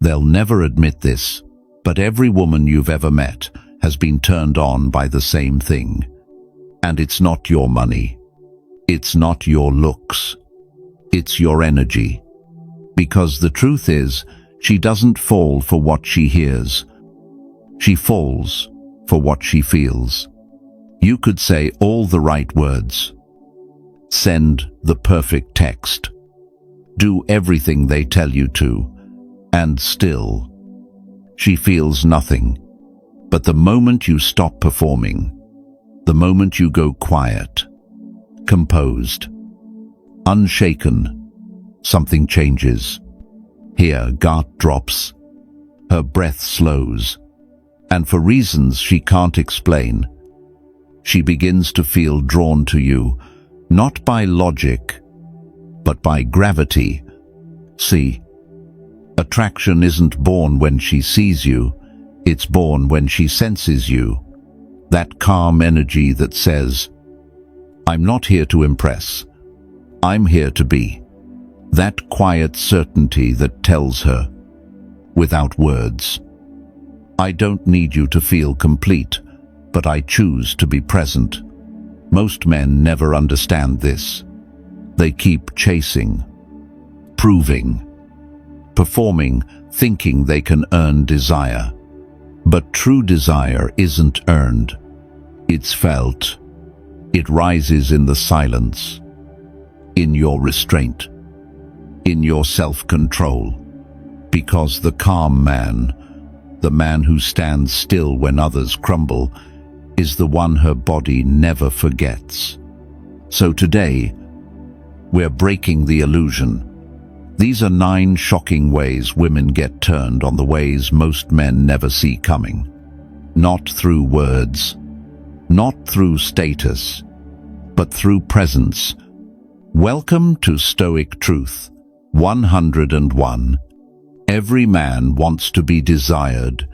They'll never admit this, but every woman you've ever met has been turned on by the same thing. And it's not your money. It's not your looks. It's your energy. Because the truth is, she doesn't fall for what she hears. She falls for what she feels. You could say all the right words. Send the perfect text. Do everything they tell you to, and still, she feels nothing. But the moment you stop performing, the moment you go quiet, composed, unshaken, something changes. Her guard drops, her breath slows, and for reasons she can't explain, she begins to feel drawn to you, not by logic, but by gravity. See, attraction isn't born when she sees you, it's born when she senses you. That calm energy that says, I'm not here to impress, I'm here to be. That quiet certainty that tells her, without words, I don't need you to feel complete, but I choose to be present. Most men never understand this. They keep chasing, proving, performing, thinking they can earn desire. But true desire isn't earned. It's felt. It rises in the silence, in your restraint, in your self-control. Because the calm man, the man who stands still when others crumble, is the one her body never forgets. So today, we're breaking the illusion. These are 9 shocking ways women get turned on, the ways most men never see coming. Not through words, not through status, but through presence. Welcome to Stoic Truth 101. Every man wants to be desired,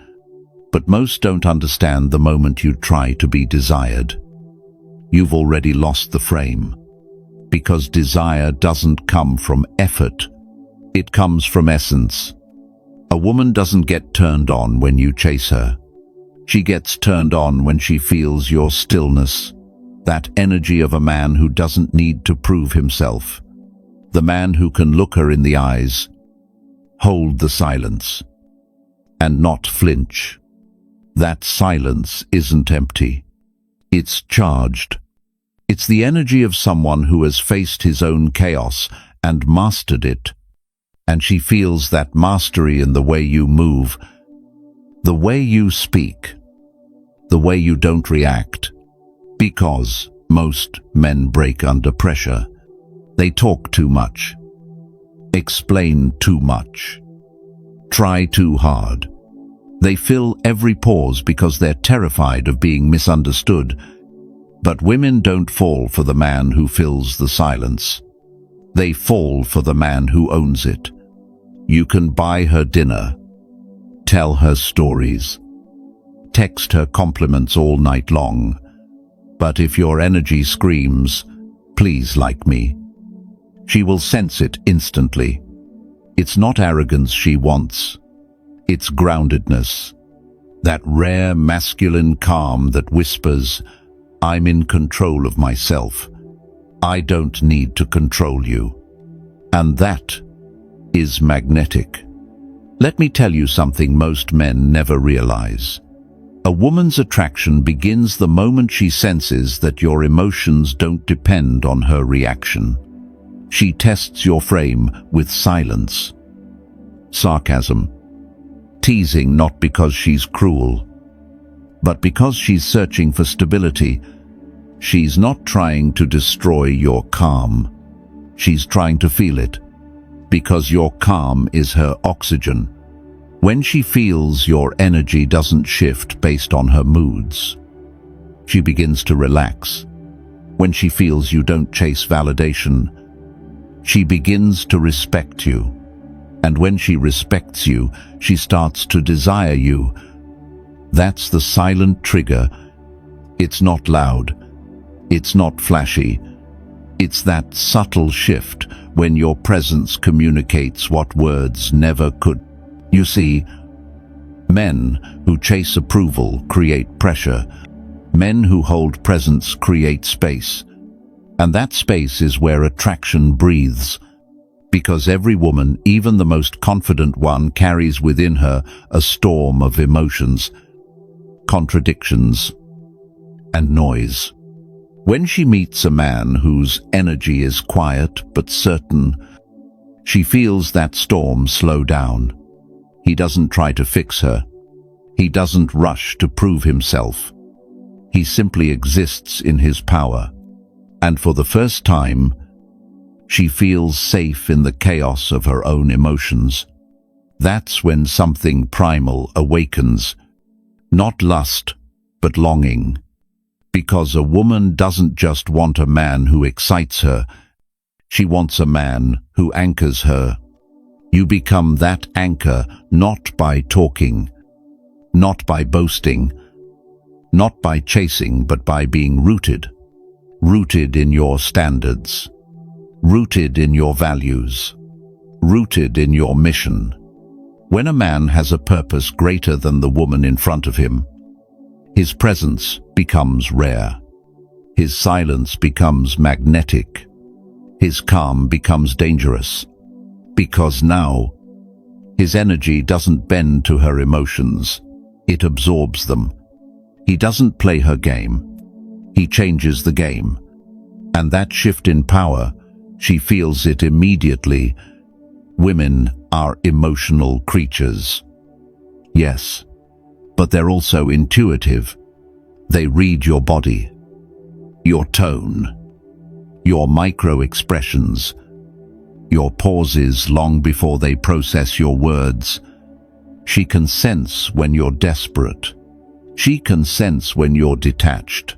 but most don't understand the moment you try to be desired. You've already lost the frame, because desire doesn't come from effort. It comes from essence. A woman doesn't get turned on when you chase her. She gets turned on when she feels your stillness, that energy of a man who doesn't need to prove himself, the man who can look her in the eyes, hold the silence, and not flinch. That silence isn't empty. It's charged. It's the energy of someone who has faced his own chaos and mastered it. And she feels that mastery in the way you move, the way you speak, the way you don't react. Because most men break under pressure. They talk too much, explain too much, try too hard. They fill every pause because they're terrified of being misunderstood. But women don't fall for the man who fills the silence. They fall for the man who owns it. You can buy her dinner, tell her stories, text her compliments all night long, but if your energy screams, please like me, she will sense it instantly. It's not arrogance she wants, it's groundedness, that rare masculine calm that whispers, I'm in control of myself. I don't need to control you. And that is magnetic. Let me tell you something most men never realize. A woman's attraction begins the moment she senses that your emotions don't depend on her reaction. She tests your frame with silence, sarcasm, teasing, not because she's cruel, but because she's searching for stability. She's not trying to destroy your calm. She's trying to feel it, because your calm is her oxygen. When she feels your energy doesn't shift based on her moods, she begins to relax. When she feels you don't chase validation, she begins to respect you. And when she respects you, she starts to desire you. That's the silent trigger. It's not loud. It's not flashy. It's that subtle shift when your presence communicates what words never could. You see, men who chase approval create pressure. Men who hold presence create space. And that space is where attraction breathes. Because every woman, even the most confident one, carries within her a storm of emotions, contradictions, and noise. When she meets a man whose energy is quiet but certain, she feels that storm slow down. He doesn't try to fix her. He doesn't rush to prove himself. He simply exists in his power. And for the first time, she feels safe in the chaos of her own emotions. That's when something primal awakens. Not lust, but longing. Because a woman doesn't just want a man who excites her, she wants a man who anchors her. You become that anchor not by talking, not by boasting, not by chasing, but by being rooted. Rooted in your standards, rooted in your values, rooted in your mission. When a man has a purpose greater than the woman in front of him, his presence becomes rare. His silence becomes magnetic. His calm becomes dangerous. Because now, his energy doesn't bend to her emotions. It absorbs them. He doesn't play her game. He changes the game. And that shift in power, she feels it immediately. Women are emotional creatures. Yes, but they're also intuitive. They read your body, your tone, your micro-expressions, your pauses long before they process your words. She can sense when you're desperate. She can sense when you're detached.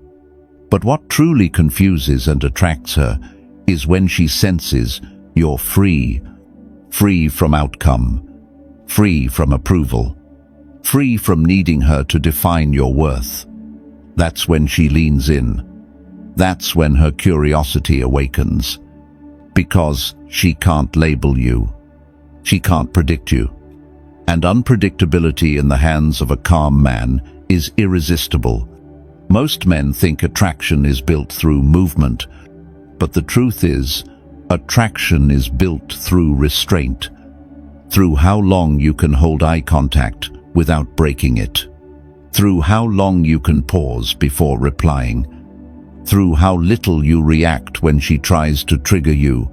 But what truly confuses and attracts her is when she senses you're free, free from outcome, free from approval, free from needing her to define your worth. That's when she leans in. That's when her curiosity awakens. Because she can't label you. She can't predict you. And unpredictability in the hands of a calm man is irresistible. Most men think attraction is built through movement, but the truth is, attraction is built through restraint, through how long you can hold eye contact without breaking it, through how long you can pause before replying, through how little you react when she tries to trigger you.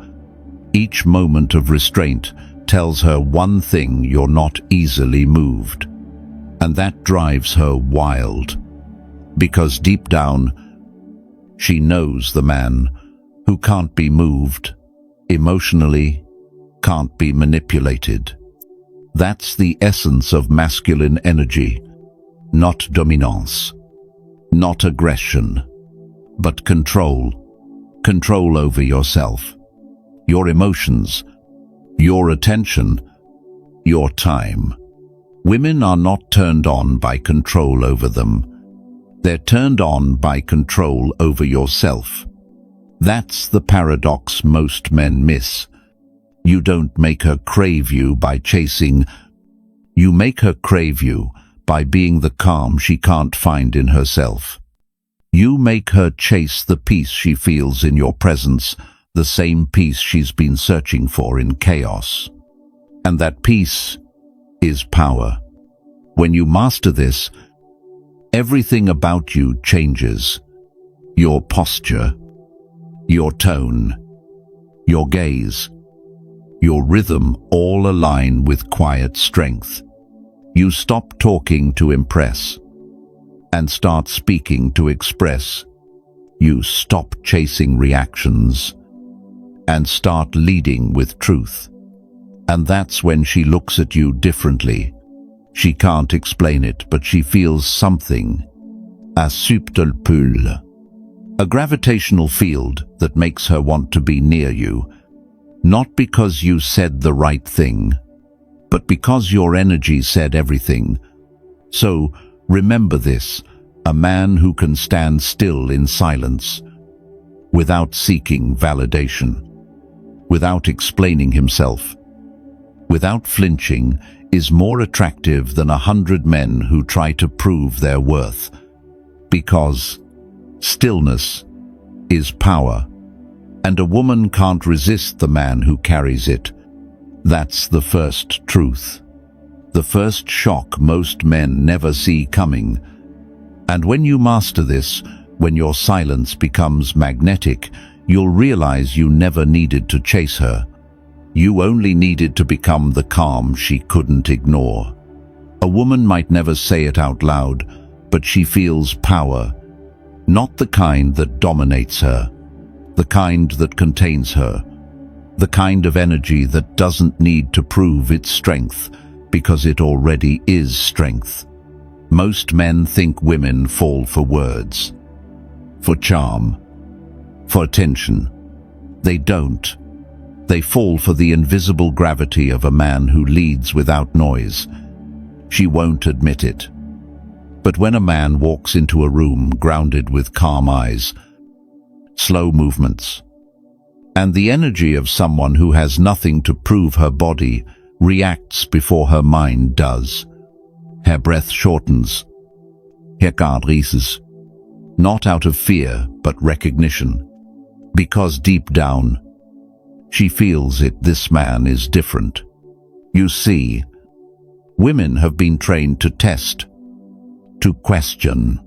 Each moment of restraint tells her one thing: you're not easily moved. And that drives her wild. Because deep down, she knows the man who can't be moved, emotionally, can't be manipulated. That's the essence of masculine energy. Not dominance, not aggression, but control. Control over yourself, your emotions, your attention, your time. Women are not turned on by control over them. They're turned on by control over yourself. That's the paradox most men miss. You don't make her crave you by chasing. You make her crave you by being the calm she can't find in herself. You make her chase the peace she feels in your presence, the same peace she's been searching for in chaos. And that peace is power. When you master this, everything about you changes. Your posture, your tone, your gaze, your rhythm all align with quiet strength. You stop talking to impress and start speaking to express. You stop chasing reactions and start leading with truth. And that's when she looks at you differently. She can't explain it, but she feels something. A subtle pull. A gravitational field that makes her want to be near you. Not because you said the right thing, but because your energy said everything. So, remember this: a man who can stand still in silence, without seeking validation, without explaining himself, without flinching, is more attractive than 100 men who try to prove their worth, because stillness is power, and a woman can't resist the man who carries it. That's the first truth, the first shock most men never see coming. And when you master this, when your silence becomes magnetic, you'll realize you never needed to chase her. You only needed to become the calm she couldn't ignore. A woman might never say it out loud, but she feels power, not the kind that dominates her, the kind that contains her, the kind of energy that doesn't need to prove its strength because it already is strength. Most men think women fall for words, for charm, for attention. They don't. They fall for the invisible gravity of a man who leads without noise. She won't admit it. But when a man walks into a room grounded with calm eyes, slow movements, and the energy of someone who has nothing to prove, her body reacts before her mind does. Her breath shortens. Her guard rises. Not out of fear, but recognition. Because deep down, she feels it. This man is different. You see, women have been trained to test, to question,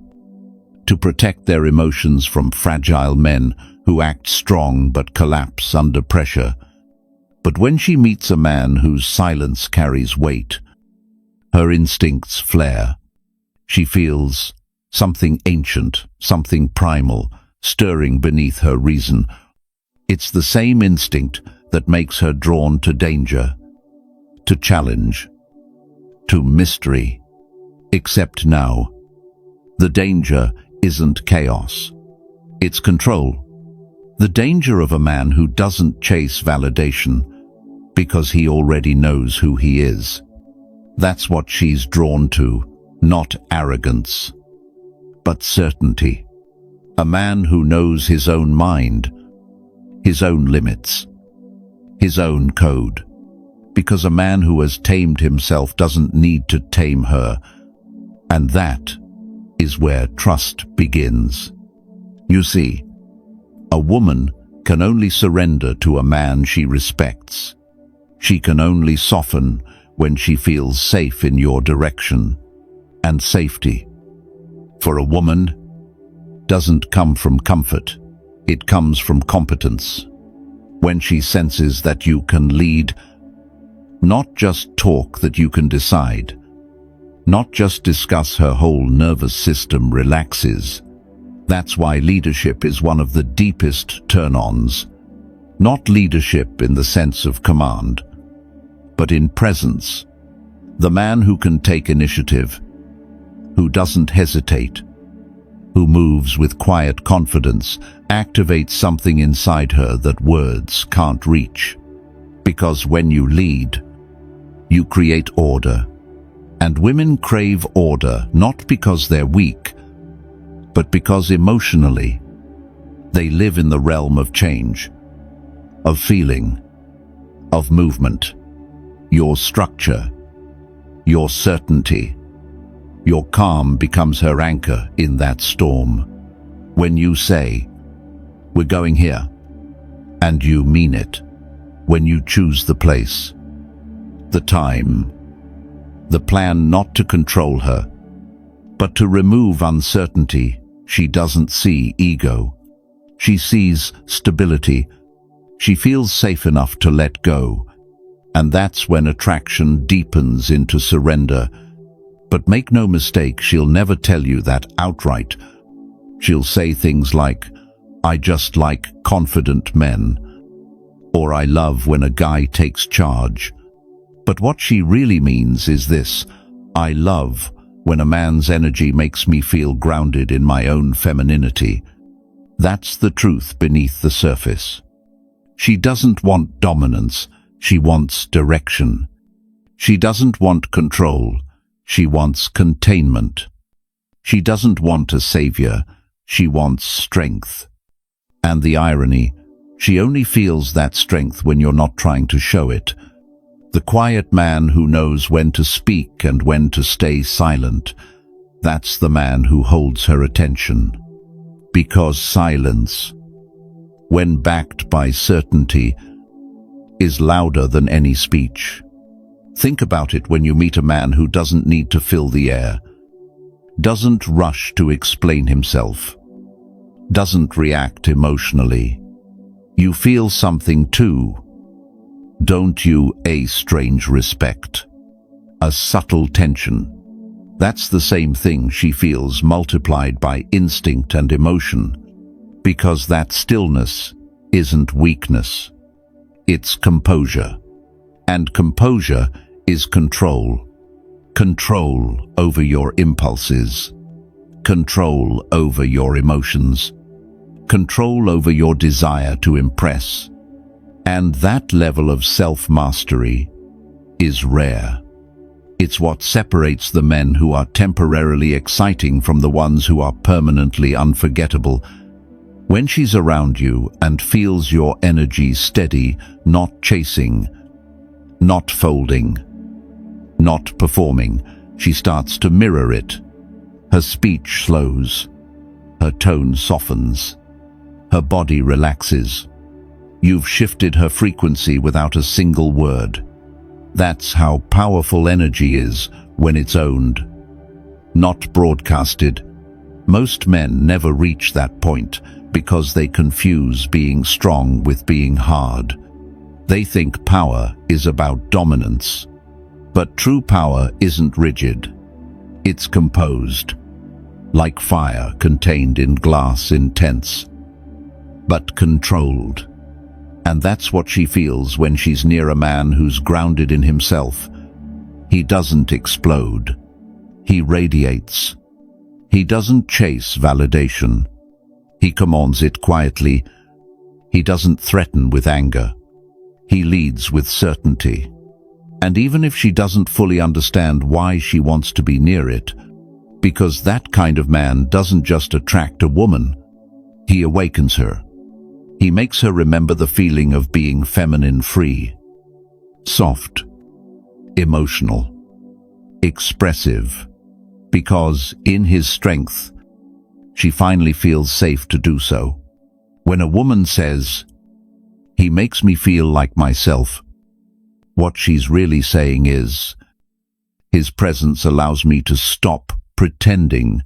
to protect their emotions from fragile men who act strong but collapse under pressure. But when she meets a man whose silence carries weight, her instincts flare. She feels something ancient, something primal, stirring beneath her reason. It's the same instinct that makes her drawn to danger, to challenge, to mystery. Except now, the danger isn't chaos. It's control. The danger of a man who doesn't chase validation because he already knows who he is. That's what she's drawn to, not arrogance, but certainty. A man who knows his own mind, his own limits, his own code. Because a man who has tamed himself doesn't need to tame her. And that is where trust begins. You see, a woman can only surrender to a man she respects. She can only soften when she feels safe in your direction. And safety, for a woman, doesn't come from comfort. It comes from competence. When she senses that you can lead, not just talk, that you can decide, not just discuss, her whole nervous system relaxes. That's why leadership is one of the deepest turn-ons. Not leadership in the sense of command, but in presence. The man who can take initiative, who doesn't hesitate, who moves with quiet confidence, activates something inside her that words can't reach. Because when you lead, you create order. And women crave order, not because they're weak, but because emotionally, they live in the realm of change, of feeling, of movement. Your structure, your certainty, your calm becomes her anchor in that storm. When you say, "We're going here," and you mean it. When you choose the place, the time, the plan, not to control her, but to remove uncertainty. She doesn't see ego. She sees stability. She feels safe enough to let go. And that's when attraction deepens into surrender. But make no mistake, she'll never tell you that outright. She'll say things like, "I just like confident men," or "I love when a guy takes charge." But what she really means is this: "I love when a man's energy makes me feel grounded in my own femininity." That's the truth beneath the surface. She doesn't want dominance, she wants direction. She doesn't want control, she wants containment. She doesn't want a savior, she wants strength. And the irony, she only feels that strength when you're not trying to show it, The quiet man who knows when to speak and when to stay silent. That's the man who holds her attention. Because silence, when backed by certainty, is louder than any speech. Think about it when you meet a man who doesn't need to fill the air, doesn't rush to explain himself, doesn't react emotionally. You feel something too, don't you? A strange respect, a subtle tension. That's the same thing she feels multiplied by instinct and emotion, because that stillness isn't weakness, it's composure. And composure is control. Control over your impulses, control over your emotions, control over your desire to impress. And that level of self-mastery is rare. It's what separates the men who are temporarily exciting from the ones who are permanently unforgettable. When she's around you and feels your energy steady, not chasing, not folding, not performing, she starts to mirror it. Her speech slows, her tone softens, her body relaxes. You've shifted her frequency without a single word. That's how powerful energy is when it's owned, not broadcasted. Most men never reach that point because they confuse being strong with being hard. They think power is about dominance. But true power isn't rigid. It's composed, like fire contained in glass, intense, but controlled. And that's what she feels when she's near a man who's grounded in himself. He doesn't explode. He radiates. He doesn't chase validation. He commands it quietly. He doesn't threaten with anger. He leads with certainty. And even if she doesn't fully understand why she wants to be near it, because that kind of man doesn't just attract a woman, he awakens her. He makes her remember the feeling of being feminine, free, soft, emotional, expressive, because in his strength, she finally feels safe to do so. When a woman says, "He makes me feel like myself," what she's really saying is, "His presence allows me to stop pretending."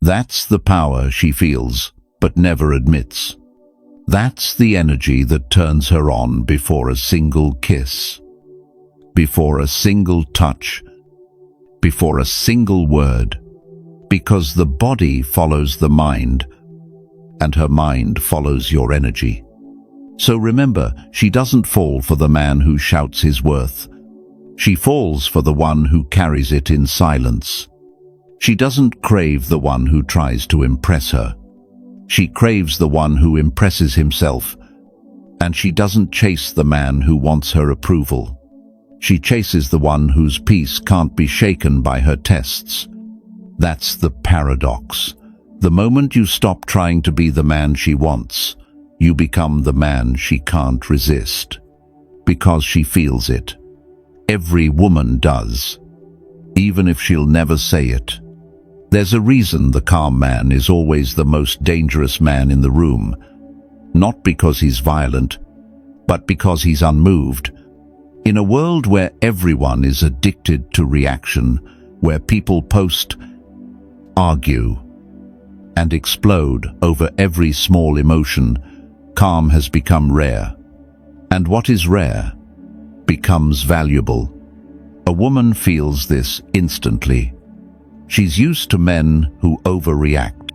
That's the power she feels, but never admits. That's the energy that turns her on before a single kiss, before a single touch, before a single word, because the body follows the mind, and her mind follows your energy. So remember, she doesn't fall for the man who shouts his worth. She falls for the one who carries it in silence. She doesn't crave the one who tries to impress her. She craves the one who impresses himself, and she doesn't chase the man who wants her approval. She chases the one whose peace can't be shaken by her tests. That's the paradox. The moment you stop trying to be the man she wants, you become the man she can't resist. Because she feels it. Every woman does, even if she'll never say it. There's a reason the calm man is always the most dangerous man in the room. Not because he's violent, but because he's unmoved. In a world where everyone is addicted to reaction, where people post, argue, and explode over every small emotion, calm has become rare. And what is rare becomes valuable. A woman feels this instantly. She's used to men who overreact,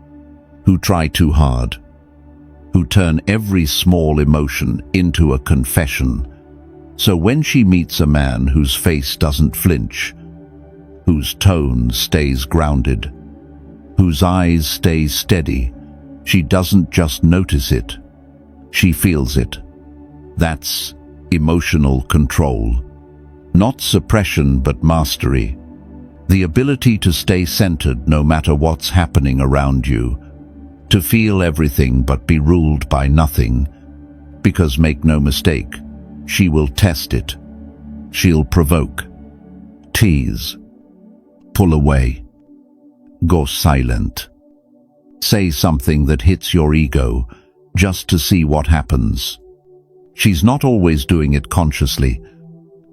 who try too hard, who turn every small emotion into a confession. So when she meets a man whose face doesn't flinch, whose tone stays grounded, whose eyes stay steady, she doesn't just notice it, she feels it. That's emotional control. Not suppression, but mastery. The ability to stay centered no matter what's happening around you, to feel everything but be ruled by nothing, because make no mistake, she will test it. She'll provoke, tease, pull away, go silent. Say something that hits your ego just to see what happens. She's not always doing it consciously.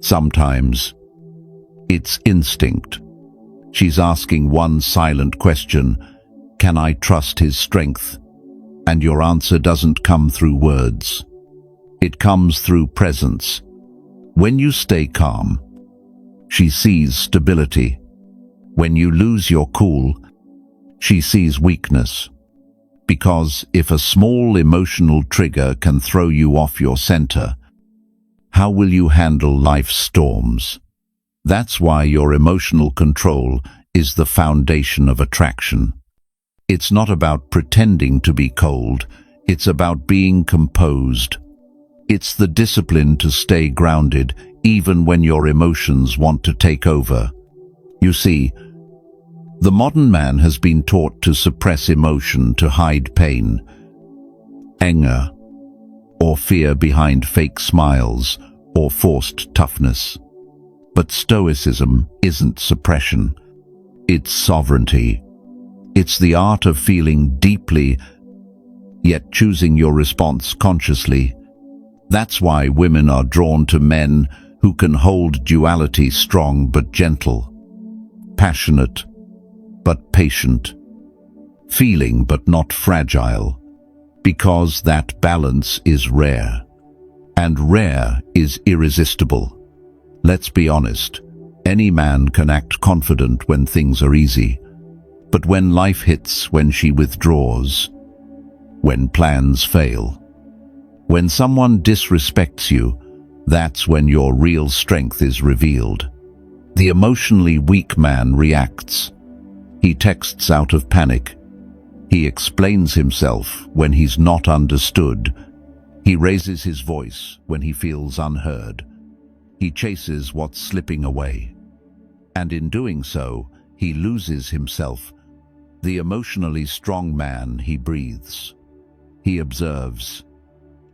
Sometimes it's instinct. She's asking one silent question, can I trust his strength? And your answer doesn't come through words. It comes through presence. When you stay calm, she sees stability. When you lose your cool, she sees weakness. Because if a small emotional trigger can throw you off your center, how will you handle life's storms? That's why your emotional control is the foundation of attraction. It's not about pretending to be cold, it's about being composed. It's the discipline to stay grounded even when your emotions want to take over. You see, the modern man has been taught to suppress emotion to hide pain, anger, or fear behind fake smiles or forced toughness. But Stoicism isn't suppression, it's sovereignty. It's the art of feeling deeply, yet choosing your response consciously. That's why women are drawn to men who can hold duality strong but gentle, passionate but patient, feeling but not fragile, because that balance is rare, and rare is irresistible. Let's be honest, any man can act confident when things are easy, but when life hits, when she withdraws, when plans fail, when someone disrespects you, that's when your real strength is revealed. The emotionally weak man reacts. He texts out of panic. He explains himself when he's not understood. He raises his voice when he feels unheard. He chases what's slipping away. And in doing so, he loses himself. The emotionally strong man, he breathes. He observes.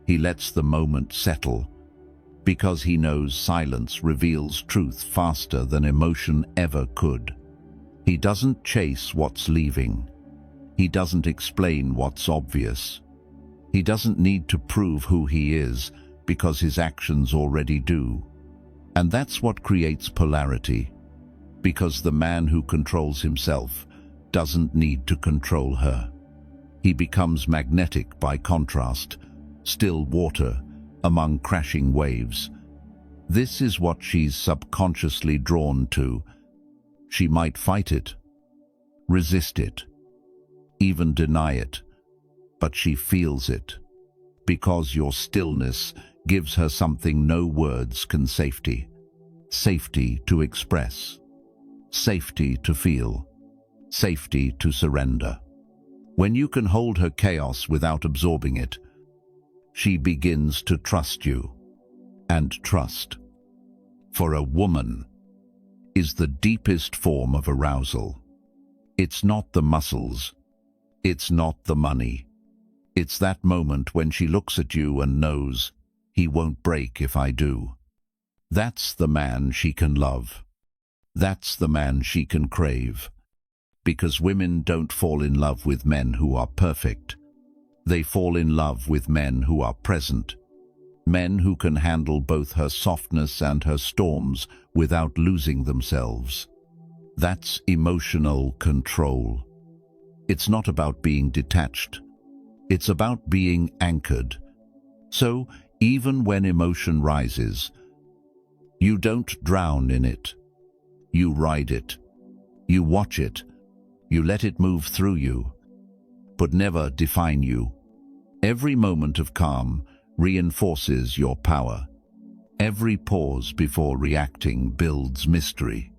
He lets the moment settle, because he knows silence reveals truth faster than emotion ever could. He doesn't chase what's leaving. He doesn't explain what's obvious. He doesn't need to prove who he is, because his actions already do. And that's what creates polarity, because the man who controls himself doesn't need to control her. He becomes magnetic by contrast, still water among crashing waves. This is what she's subconsciously drawn to. She might fight it, resist it, even deny it, but she feels it, because your stillness gives her something no words can safety. Safety to express, safety to feel, safety to surrender. When you can hold her chaos without absorbing it, she begins to trust you. And trust, for a woman, is the deepest form of arousal. It's not the muscles, it's not the money. It's that moment when she looks at you and knows, he won't break if I do. That's the man she can love. That's the man she can crave. Because women don't fall in love with men who are perfect. They fall in love with men who are present. Men who can handle both her softness and her storms without losing themselves. That's emotional control. It's not about being detached. It's about being anchored. So, even when emotion rises, you don't drown in it. You ride it. You watch it. You let it move through you, but never define you. Every moment of calm reinforces your power. Every pause before reacting builds mystery.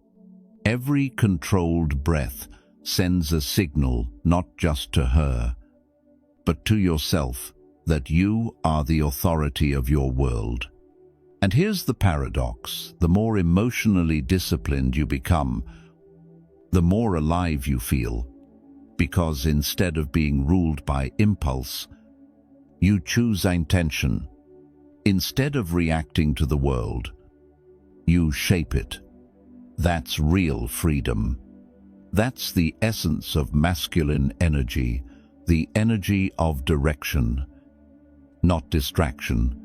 Every controlled breath sends a signal not just to her, but to yourself, that you are the authority of your world. And here's the paradox: the more emotionally disciplined you become, the more alive you feel, because instead of being ruled by impulse, you choose intention. Instead of reacting to the world, You shape it. That's real freedom. That's the essence of masculine energy, the energy of direction, not distraction.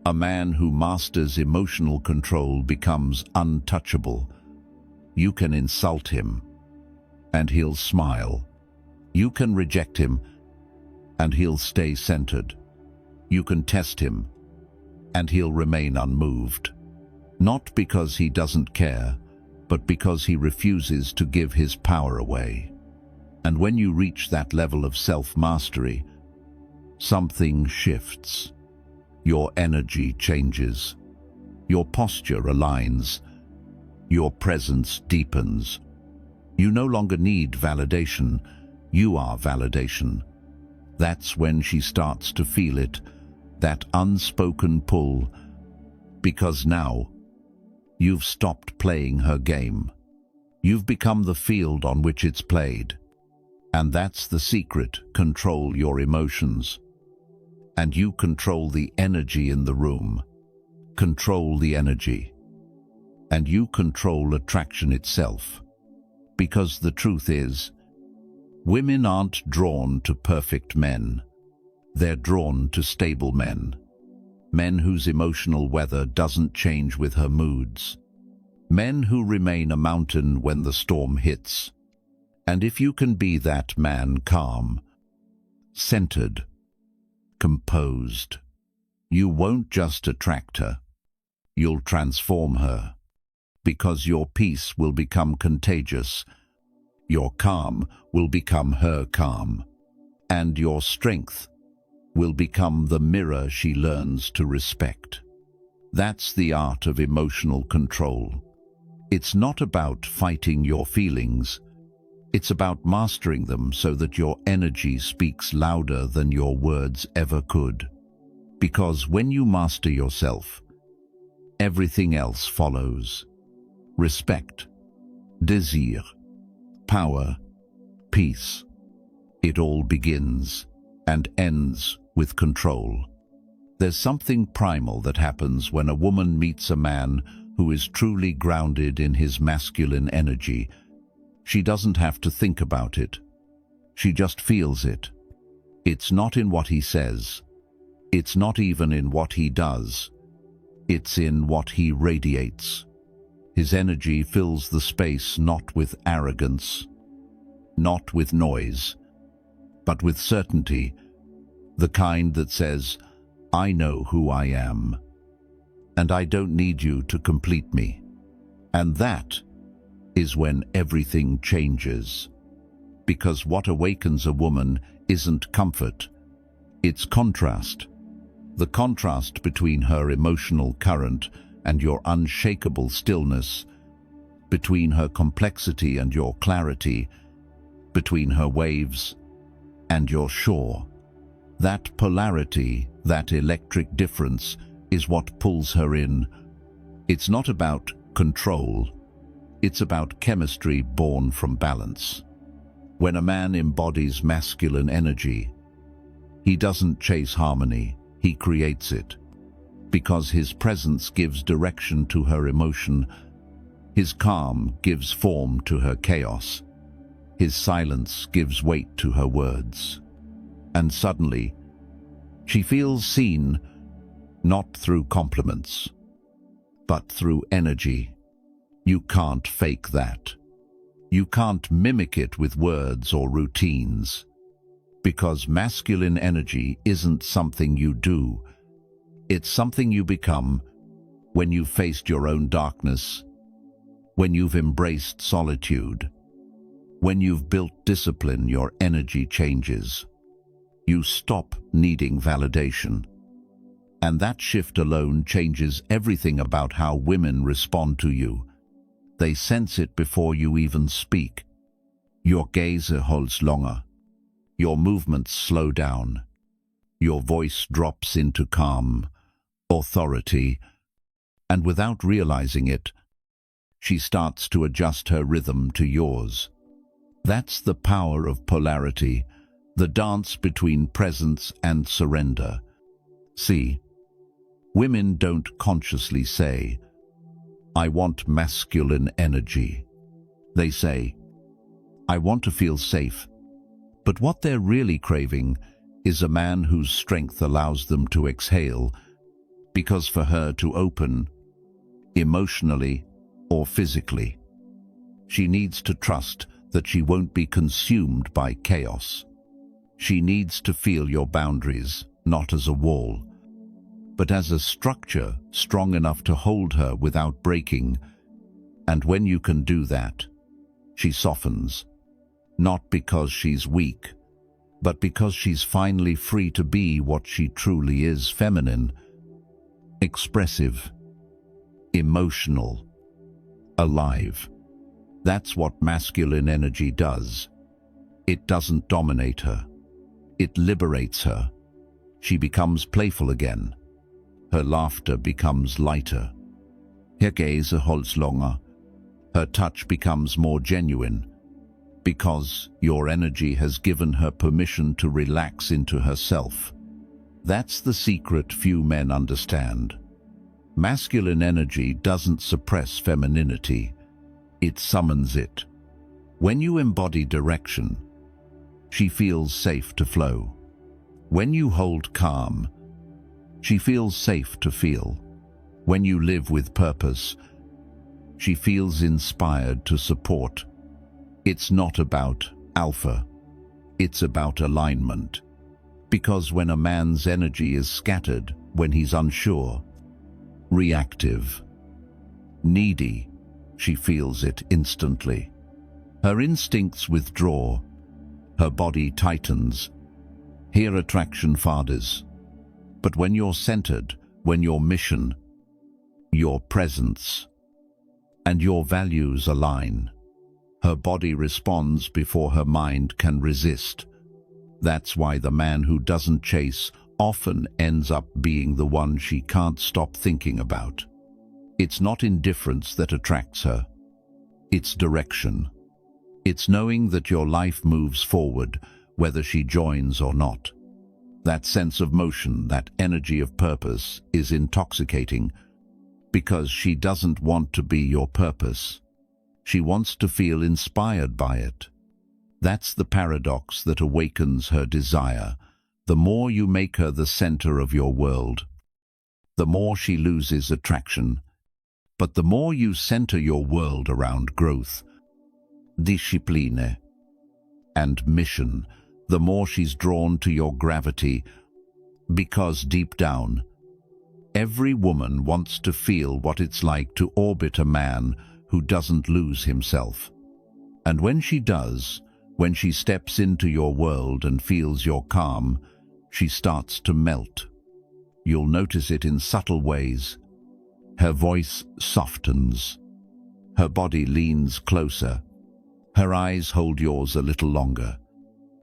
A man who masters emotional control becomes untouchable. You can insult him, and he'll smile. You can reject him, and he'll stay centered. You can test him, and he'll remain unmoved. Not because he doesn't care, but because he refuses to give his power away. And when you reach that level of self-mastery, something shifts. Your energy changes. Your posture aligns. Your presence deepens. You no longer need validation. You are validation. That's when she starts to feel it, that unspoken pull, because now you've stopped playing her game. You've become the field on which it's played. And that's the secret. Control your emotions. And you control the energy in the room. Control the energy. And you control attraction itself. Because the truth is, women aren't drawn to perfect men. They're drawn to stable men. Men whose emotional weather doesn't change with her moods. Men who remain a mountain when the storm hits. And if you can be that man, calm, centered, composed, you won't just attract her. You'll transform her. Because your peace will become contagious. Your calm will become her calm. And your strength will become the mirror she learns to respect. That's the art of emotional control. It's not about fighting your feelings. It's about mastering them so that your energy speaks louder than your words ever could. Because when you master yourself, everything else follows. Respect, desire, power, peace. It all begins and ends with control. There's something primal that happens when a woman meets a man who is truly grounded in his masculine energy. She doesn't have to think about it. She just feels it. It's not in what he says. It's not even in what he does. It's in what he radiates. His energy fills the space not with arrogance, not with noise, but with certainty, the kind that says, I know who I am, and I don't need you to complete me. And that is when everything changes. Because what awakens a woman isn't comfort, it's contrast. The contrast between her emotional current and your unshakable stillness, between her complexity and your clarity, between her waves and your shore. That polarity, that electric difference, is what pulls her in. It's not about control. It's about chemistry born from balance. When a man embodies masculine energy, he doesn't chase harmony, he creates it. Because his presence gives direction to her emotion, his calm gives form to her chaos, his silence gives weight to her words. And suddenly, she feels seen, not through compliments, but through energy. You can't fake that. You can't mimic it with words or routines. Because masculine energy isn't something you do. It's something you become when you've faced your own darkness, when you've embraced solitude, when you've built discipline. Your energy changes. You stop needing validation. And that shift alone changes everything about how women respond to you. They sense it before you even speak. Your gaze holds longer. Your movements slow down. Your voice drops into calm, authority, and without realizing it, she starts to adjust her rhythm to yours. That's the power of polarity, the dance between presence and surrender. See, women don't consciously say, I want masculine energy. They say, I want to feel safe. But what they're really craving is a man whose strength allows them to exhale, because for her to open, emotionally or physically, she needs to trust that she won't be consumed by chaos. She needs to feel your boundaries, not as a wall, but as a structure strong enough to hold her without breaking. And when you can do that, she softens, not because she's weak, but because she's finally free to be what she truly is: feminine, expressive, emotional, alive. That's what masculine energy does. It doesn't dominate her. It liberates her. She becomes playful again. Her laughter becomes lighter. Her gaze holds longer. Her touch becomes more genuine, because your energy has given her permission to relax into herself. That's the secret few men understand. Masculine energy doesn't suppress femininity. It summons it. When you embody direction, she feels safe to flow. When you hold calm, she feels safe to feel. When you live with purpose, she feels inspired to support. It's not about alpha. It's about alignment. Because when a man's energy is scattered, when he's unsure, reactive, needy, she feels it instantly. Her instincts withdraw. Her body tightens. Here attraction fades. But when you're centered, when your mission, your presence, and your values align, her body responds before her mind can resist. That's why the man who doesn't chase often ends up being the one she can't stop thinking about. It's not indifference that attracts her. It's direction. It's knowing that your life moves forward, whether she joins or not. That sense of motion, that energy of purpose, is intoxicating, because she doesn't want to be your purpose. She wants to feel inspired by it. That's the paradox that awakens her desire. The more you make her the center of your world, the more she loses attraction. But the more you center your world around growth, discipline, and mission, the more she's drawn to your gravity, because deep down, every woman wants to feel what it's like to orbit a man who doesn't lose himself. And when she does, when she steps into your world and feels your calm, she starts to melt. You'll notice it in subtle ways. Her voice softens. Her body leans closer. Her eyes hold yours a little longer.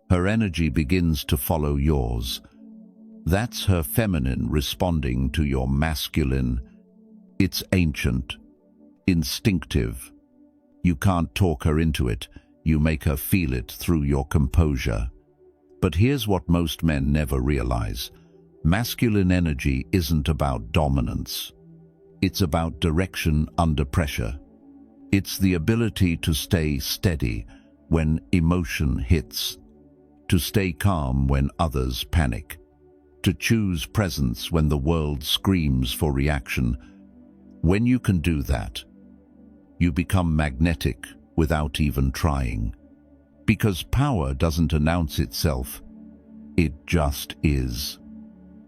Her energy begins to follow yours. That's her feminine responding to your masculine. It's ancient, instinctive. You can't talk her into it. You make her feel it through your composure. But here's what most men never realize. Masculine energy isn't about dominance. It's about direction under pressure. It's the ability to stay steady when emotion hits, to stay calm when others panic, to choose presence when the world screams for reaction. When you can do that, you become magnetic without even trying. Because power doesn't announce itself, it just is.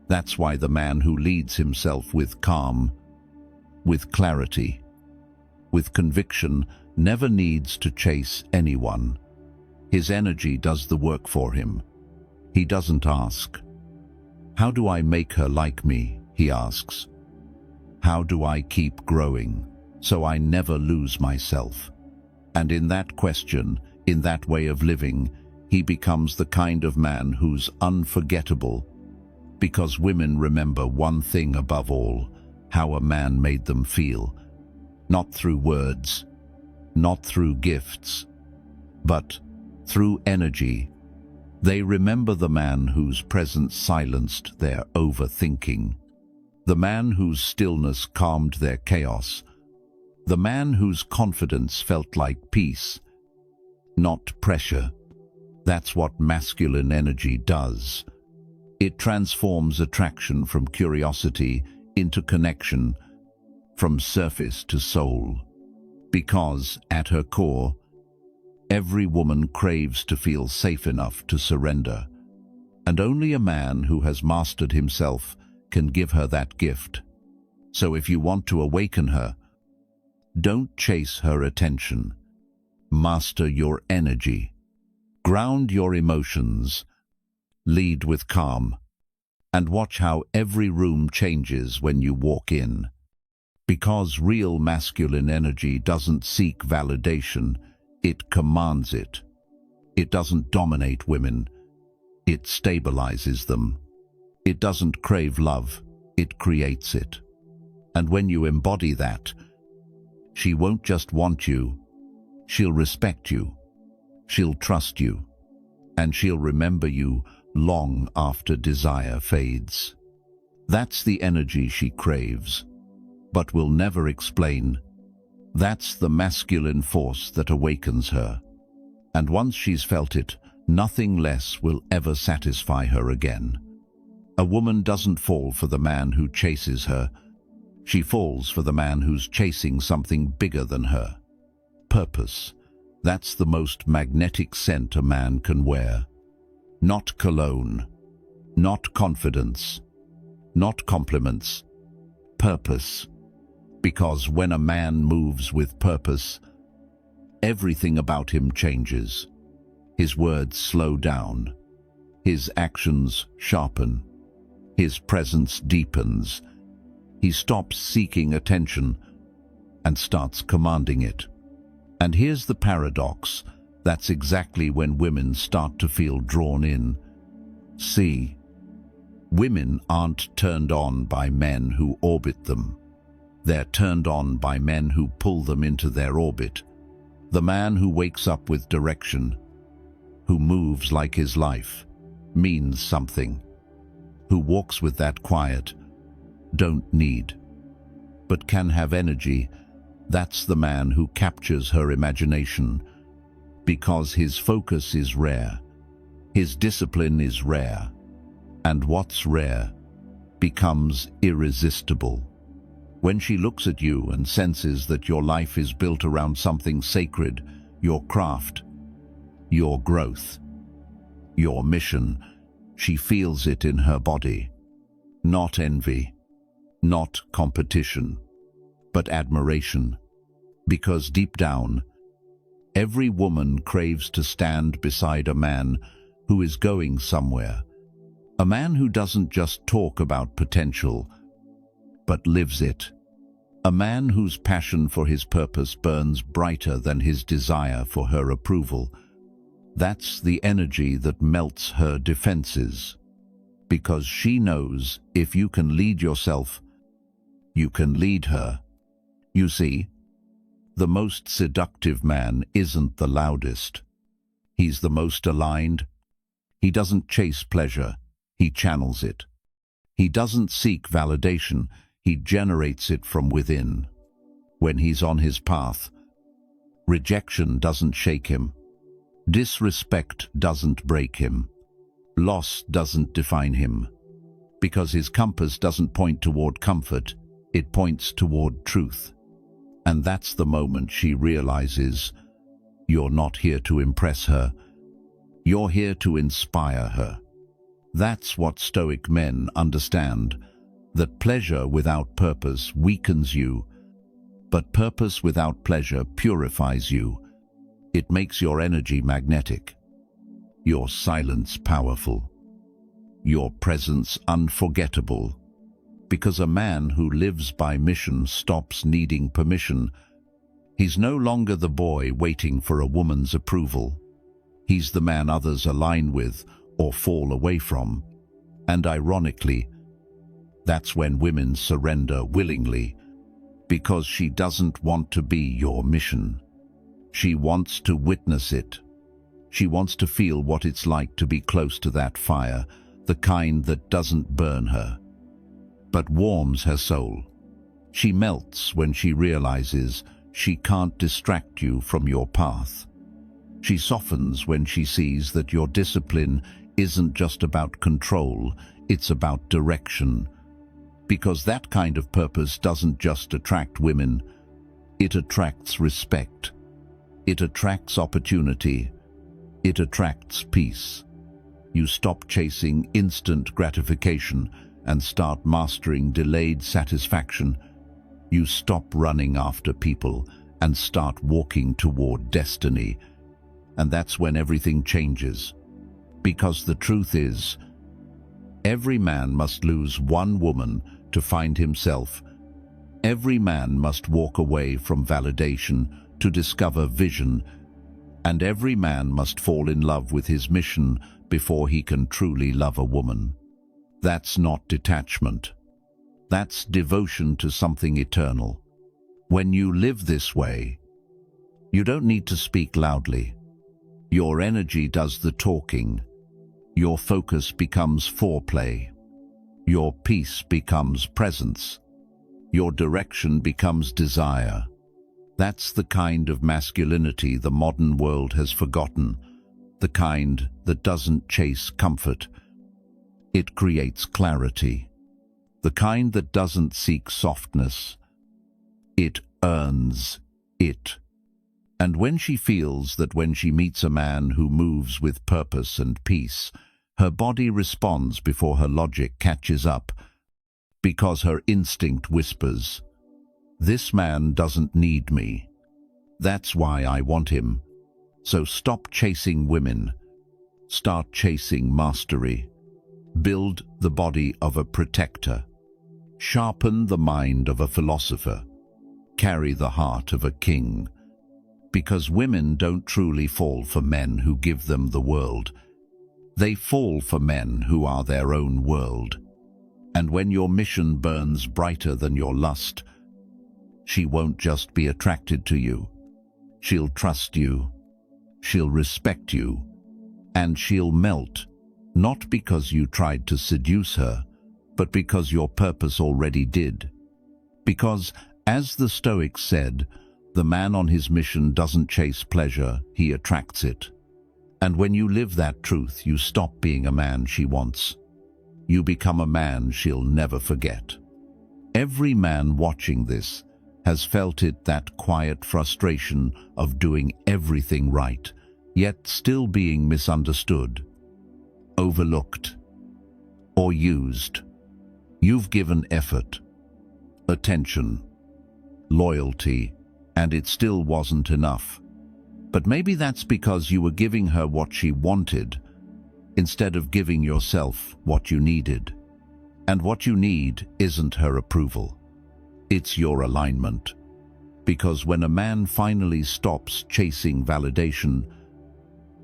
That's why the man who leads himself with calm, with clarity, with conviction, never needs to chase anyone. His energy does the work for him. He doesn't ask, "How do I make her like me?" He asks, "How do I keep growing so I never lose myself?" And in that question, in that way of living, he becomes the kind of man who's unforgettable, because women remember one thing above all: how a man made them feel. Not through words, not through gifts, but through energy. They remember the man whose presence silenced their overthinking, the man whose stillness calmed their chaos, The man whose confidence felt like peace, not pressure. That's what masculine energy does. It transforms attraction from curiosity into connection, from surface to soul. Because, at her core, every woman craves to feel safe enough to surrender. And only a man who has mastered himself can give her that gift. So if you want to awaken her, don't chase her attention. Master your energy. Ground your emotions. Lead with calm. And watch how every room changes when you walk in. Because real masculine energy doesn't seek validation, it commands it. It doesn't dominate women, it stabilizes them. It doesn't crave love, it creates it. And when you embody that, she won't just want you, she'll respect you, she'll trust you, and she'll remember you long after desire fades. That's the energy she craves, but will never explain. That's the masculine force that awakens her. And once she's felt it, nothing less will ever satisfy her again. A woman doesn't fall for the man who chases her. She falls for the man who's chasing something bigger than her. Purpose. That's the most magnetic scent a man can wear. Not cologne, not confidence, not compliments. Purpose. Because when a man moves with purpose, everything about him changes. His words slow down. His actions sharpen. His presence deepens. He stops seeking attention and starts commanding it. And here's the paradox. That's exactly when women start to feel drawn in. See, women aren't turned on by men who orbit them. They're turned on by men who pull them into their orbit. The man who wakes up with direction, who moves like his life, means something, who walks with that quiet, don't need, but can have energy. That's the man who captures her imagination, because his focus is rare, his discipline is rare, and what's rare becomes irresistible. When she looks at you and senses that your life is built around something sacred, your craft, your growth, your mission, she feels it in her body. Not envy, not competition, but admiration. Because deep down, every woman craves to stand beside a man who is going somewhere. A man who doesn't just talk about potential, but lives it. A man whose passion for his purpose burns brighter than his desire for her approval. That's the energy that melts her defenses. Because she knows if you can lead yourself, you can lead her. You see, the most seductive man isn't the loudest. He's the most aligned. He doesn't chase pleasure, he channels it. He doesn't seek validation, he generates it from within. When he's on his path, rejection doesn't shake him. Disrespect doesn't break him. Loss doesn't define him. Because his compass doesn't point toward comfort, it points toward truth. And that's the moment she realizes, you're not here to impress her. You're here to inspire her. That's what Stoic men understand, that pleasure without purpose weakens you, but purpose without pleasure purifies you. It makes your energy magnetic, your silence powerful, your presence unforgettable. Because a man who lives by mission stops needing permission. He's no longer the boy waiting for a woman's approval. He's the man others align with or fall away from. And ironically, that's when women surrender willingly, because she doesn't want to be your mission. She wants to witness it. She wants to feel what it's like to be close to that fire, the kind that doesn't burn her, but warms her soul. She melts when she realizes she can't distract you from your path. She softens when she sees that your discipline isn't just about control, it's about direction. Because that kind of purpose doesn't just attract women, it attracts respect. It attracts opportunity. It attracts peace. You stop chasing instant gratification and start mastering delayed satisfaction. You stop running after people and start walking toward destiny. And that's when everything changes. Because the truth is, every man must lose one woman to find himself. Every man must walk away from validation to discover vision. And every man must fall in love with his mission before he can truly love a woman. That's not detachment. That's devotion to something eternal. When you live this way, you don't need to speak loudly. Your energy does the talking. Your focus becomes foreplay. Your peace becomes presence. Your direction becomes desire. That's the kind of masculinity the modern world has forgotten, the kind that doesn't chase comfort. It creates clarity. The kind that doesn't seek softness. It earns it. And when she feels that when she meets a man who moves with purpose and peace, her body responds before her logic catches up, because her instinct whispers, "This man doesn't need me. That's why I want him." So stop chasing women. Start chasing mastery. Build the body of a protector. Sharpen the mind of a philosopher. Carry the heart of a king. Because women don't truly fall for men who give them the world. They fall for men who are their own world. And when your mission burns brighter than your lust, she won't just be attracted to you. She'll trust you. She'll respect you. And she'll melt, not because you tried to seduce her, but because your purpose already did. Because, as the Stoics said, the man on his mission doesn't chase pleasure, he attracts it. And when you live that truth, you stop being a man she wants. You become a man she'll never forget. Every man watching this has felt it, that quiet frustration of doing everything right, yet still being misunderstood, overlooked, or used. You've given effort, attention, loyalty, and it still wasn't enough. But maybe that's because you were giving her what she wanted, instead of giving yourself what you needed. And what you need isn't her approval. It's your alignment. Because when a man finally stops chasing validation,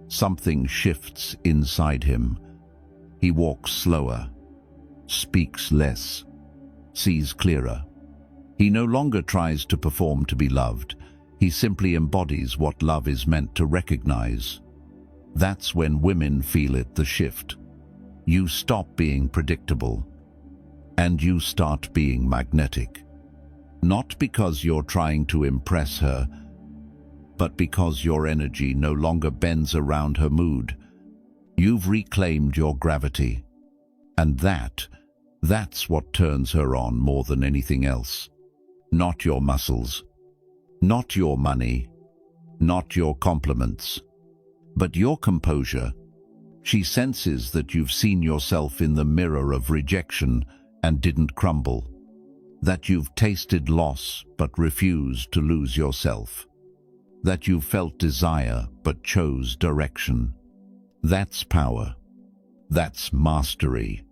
something shifts inside him. He walks slower, speaks less, sees clearer. He no longer tries to perform to be loved. He simply embodies what love is meant to recognize. That's when women feel it, the shift. You stop being predictable, and you start being magnetic. Not because you're trying to impress her, but because your energy no longer bends around her mood. You've reclaimed your gravity. And that's what turns her on more than anything else. Not your muscles, not your money, not your compliments, but your composure. She senses that you've seen yourself in the mirror of rejection and didn't crumble, that you've tasted loss but refused to lose yourself, that you've felt desire but chose direction. That's power. That's mastery.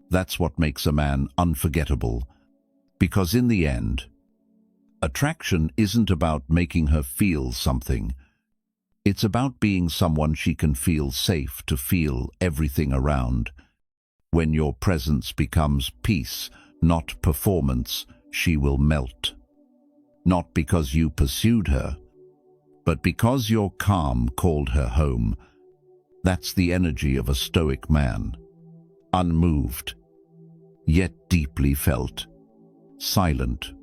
That's what makes a man unforgettable, because in the end, attraction isn't about making her feel something. It's about being someone she can feel safe to feel everything around. When your presence becomes peace, not performance, she will melt. Not because you pursued her, but because your calm called her home. That's the energy of a stoic man. Unmoved, yet deeply felt. Silent,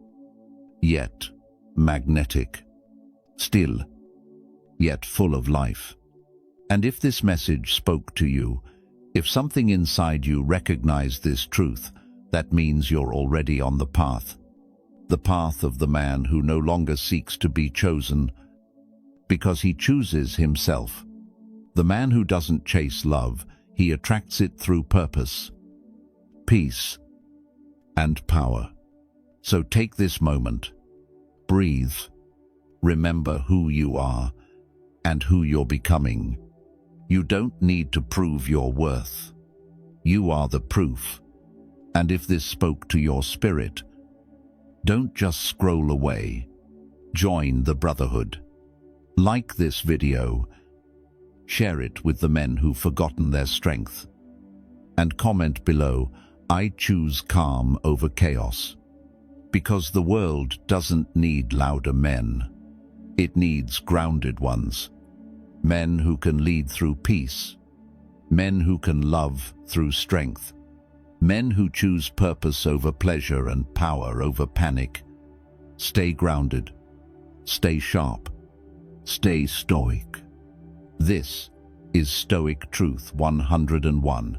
yet magnetic, still, yet full of life. And if this message spoke to you, if something inside you recognized this truth, that means you're already on the path of the man who no longer seeks to be chosen because he chooses himself. The man who doesn't chase love, he attracts it through purpose, peace, and power. So take this moment, breathe, remember who you are and who you're becoming. You don't need to prove your worth. You are the proof. And if this spoke to your spirit, don't just scroll away. Join the brotherhood. Like this video, share it with the men who've forgotten their strength, and comment below, "I choose calm over chaos." Because the world doesn't need louder men. It needs grounded ones. Men who can lead through peace. Men who can love through strength. Men who choose purpose over pleasure and power over panic. Stay grounded. Stay sharp. Stay stoic. This is Stoic Truth 101.